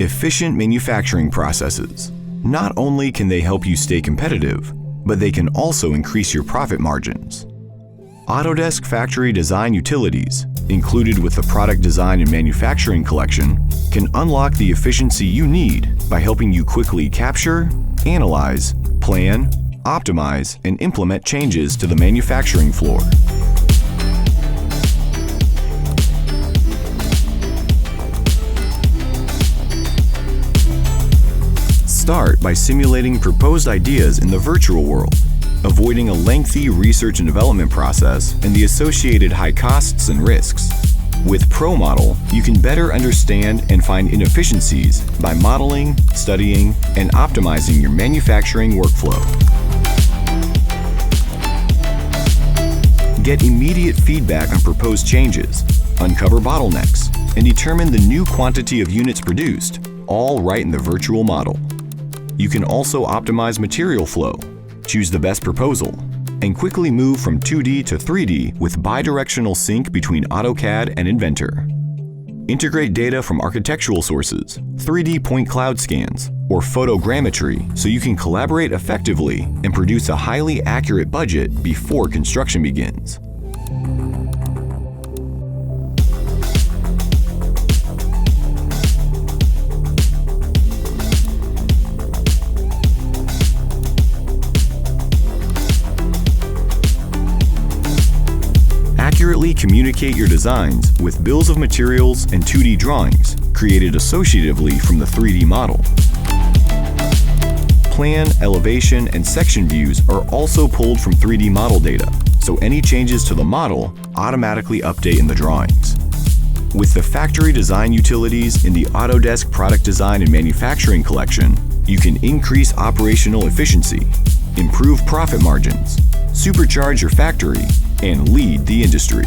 Efficient manufacturing processes. Not only can they help you stay competitive, but they can also increase your profit margins. Autodesk Factory Design Utilities, included with the Product Design and Manufacturing collection, can unlock the efficiency you need by helping you quickly capture, analyze, plan, optimize, and implement changes to the manufacturing floor. Start by simulating proposed ideas in the virtual world, avoiding a lengthy research and development process and the associated high costs and risks. With ProModel, you can better understand and find inefficiencies by modeling, studying, and optimizing your manufacturing workflow. Get immediate feedback on proposed changes, uncover bottlenecks, and determine the new quantity of units produced, all right in the virtual model. You can also optimize material flow, choose the best proposal, and quickly move from 2D to 3D with bidirectional sync between AutoCAD and Inventor. Integrate data from architectural sources, 3D point cloud scans, or photogrammetry so you can collaborate effectively and produce a highly accurate budget before construction begins. Accurately communicate your designs with bills of materials and 2D drawings created associatively from the 3D model. Plan, elevation, and section views are also pulled from 3D model data, so any changes to the model automatically update in the drawings. With the Factory Design Utilities in the Autodesk Product Design and Manufacturing collection, you can increase operational efficiency, improve profit margins, supercharge your factory, and lead the industry.